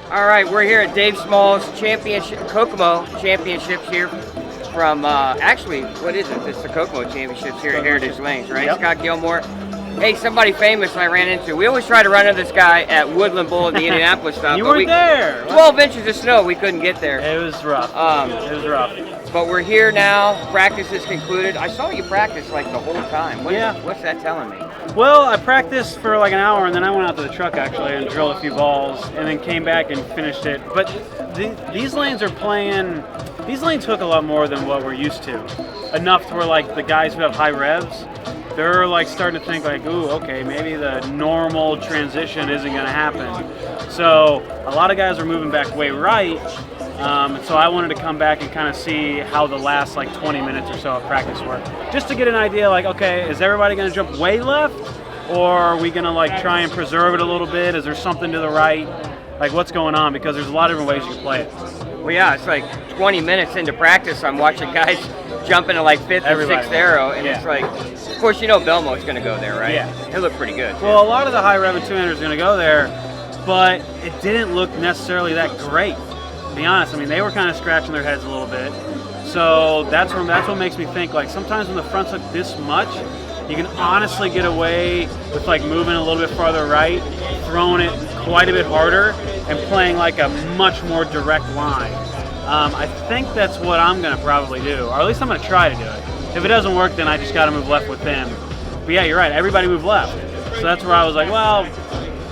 All right, we're here at Dave Small's Championship, Kokomo Championships here from, actually, what is it? It's the Kokomo Championships here at Heritage Lanes, right? Yep. Scott Gilmore. Hey, somebody famous I ran into. We always try to run into this guy at Woodland Bowl at the Indianapolis stop. You weren't there. 12 inches of snow, we couldn't get there. It was rough. It was rough. But we're here now. Practice is concluded. I saw you practice like the whole time. What's that telling me? Well, I practiced for like an hour, and then I went out to the truck actually and drilled a few balls, and then came back and finished it. But these lanes are playing. These lanes hook a lot more than what we're used to. Enough to where like the guys who have high revs, they're like starting to think like, ooh, okay, maybe the normal transition isn't going to happen. So a lot of guys are moving back way right. So I wanted to come back and kind of see how the last like 20 minutes or so of practice worked, just to get an idea like, okay, is everybody going to jump way left, or are we going to like try and preserve it a little bit? Is there something to the right? Like what's going on? Because there's a lot of different ways you can play it. Well, yeah, it's like 20 minutes into practice, I'm watching guys jump into like fifth or sixth arrow, and it's like, of course, you know Belmo's going to go there, right? Yeah. It looked pretty good. Well, a lot of the high rev and two-handers are going to go there, but it didn't look necessarily that great. To be honest, I mean, they were kind of scratching their heads a little bit. So that's what makes me think, like, sometimes when the fronts look this much, you can honestly get away with like moving a little bit farther right, throwing it quite a bit harder, and playing like a much more direct line. I think that's what I'm going to probably do, or at least I'm going to try to do it. If it doesn't work, then I just got to move left with them. But yeah, you're right, everybody moved left. So that's where I was like, well,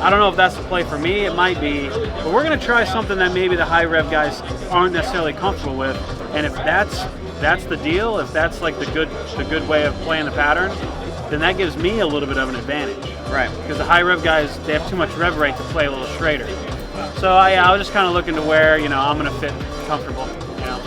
I don't know if that's the play for me, it might be, but we're going to try something that maybe the high rev guys aren't necessarily comfortable with, and if that's the deal, if that's like the good way of playing the pattern, then that gives me a little bit of an advantage. Right. Because the high rev guys, they have too much rev rate to play a little straighter. So I was just kind of looking to where, you know, I'm going to fit comfortable, you know.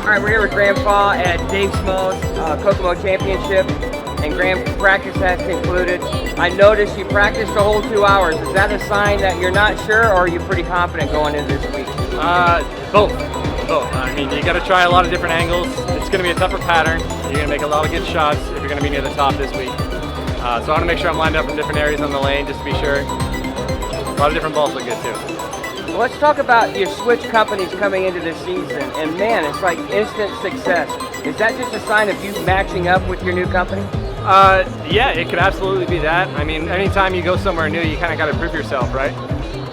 All right, we're here with Grandpa at Dave Small's Kokomo Championship, and Grand practice has concluded. I noticed you practiced the whole 2 hours. Is that a sign that you're not sure, or are you pretty confident going into this week? Both. I mean, you got to try a lot of different angles. It's going to be a tougher pattern. You're going to make a lot of good shots if you're going to be near the top this week. So I want to make sure I'm lined up in different areas on the lane just to be sure. A lot of different balls look good too. Well, let's talk about your switch companies coming into this season, and man, it's like instant success. Is that just a sign of you matching up with your new company? Yeah, it could absolutely be that. I mean, anytime you go somewhere new, you kind of got to prove yourself, right?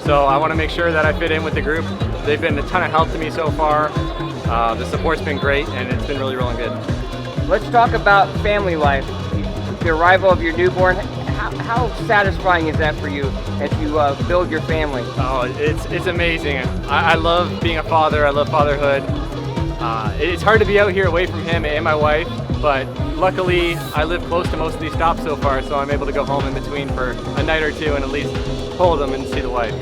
So I want to make sure that I fit in with the group. They've been a ton of help to me so far. The support's been great, and it's been really, really good. Let's talk about family life. The arrival of your newborn. How satisfying is that for you as you build your family? Oh, it's amazing. I love being a father. I love fatherhood. It's hard to be out here away from him and my wife, but luckily I live close to most of these stops so far, so I'm able to go home in between for a night or two and at least hold them and see the wife.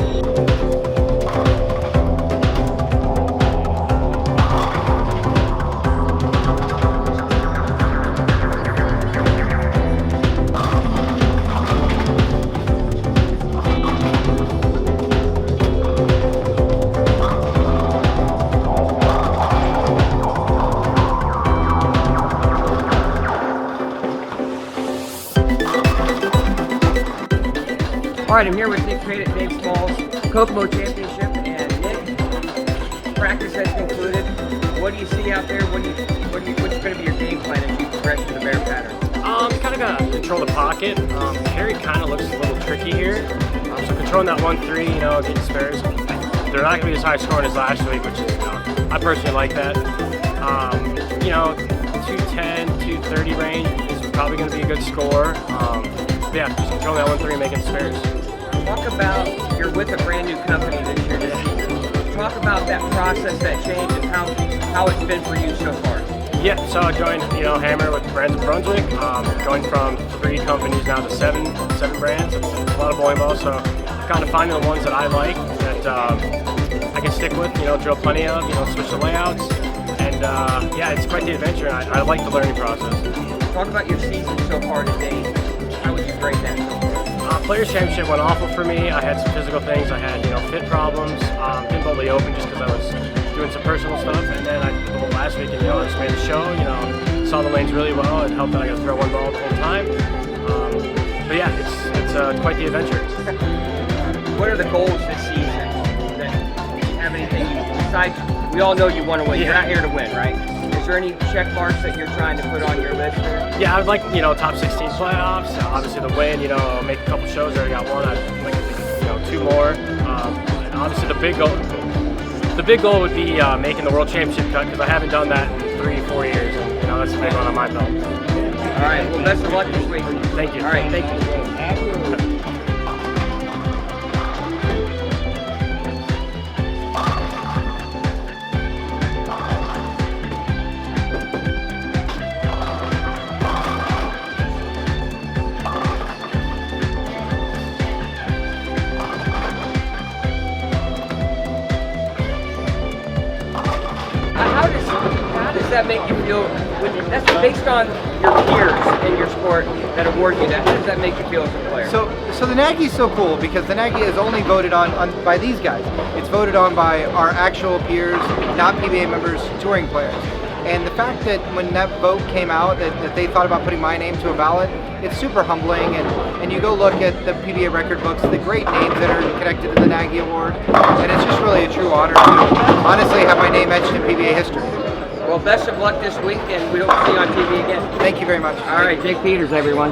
All right, I'm here with Nick Pate at Dave Small Kokomo Championship, and Nick, practice has concluded. What do you see out there? What's going to be your game plan as you progress to the bear pattern? Kind of gotta control the pocket. Carry kind of looks a little tricky here. So controlling that 1-3, against spares, they're not gonna be as high scoring as last week, which is, I personally like that. 210, 230 range is probably gonna be a good score. But yeah, just controlling that 1-3 and making spares. Talk about, you're with a brand new company this year, this season. Talk about that process, that change, and how it's been for you so far. Yeah, so I joined, Hammer with Brands of Brunswick, going from 3 companies now to 7 brands. It's a lot of bowling balls, so kind of finding the ones that I like, that I can stick with, drill plenty of, switch the layouts, and yeah, it's quite the adventure. I like the learning process. Talk about your season so far to date. How would you grade that so far? Players Championship went awful for me. I had some physical things. I had, fit problems. Didn't bowl the Open just because I was doing some personal stuff, and then I bowled last week, and I just made the show. Saw the lanes really well. It helped that I got to throw one ball the whole time. But yeah, it's quite the adventure. What are the goals this season? Do you have anything besides? We all know you want to win. Yeah. You're not here to win, right? Is there any check marks that you're trying to put on your list there? Yeah, I'd like top 16 playoffs. Obviously the win. Make a couple shows. I already got one. I'd like 2 more. And obviously the big goal. The big goal would be making the World Championship cut, because I haven't done that in 3-4 years, and that's a big one on my belt. All right, well, best of luck this week. Thank you. All right, thank you. How does that make you feel? That's based on your peers in your sport that award you that. How does that make you feel as a player? So the Nagi is so cool because the Nagi is only voted on by these guys. It's voted on by our actual peers, not PBA members, touring players. And the fact that when that vote came out, that they thought about putting my name to a ballot, it's super humbling. And you go look at the PBA record books, the great names that are connected to the Nagi Award, and it's just really a true honor to honestly have my name etched in PBA history. Well, best of luck this week, and we hope to see you on TV again. Thank you very much. All right, Jake Peters, everyone.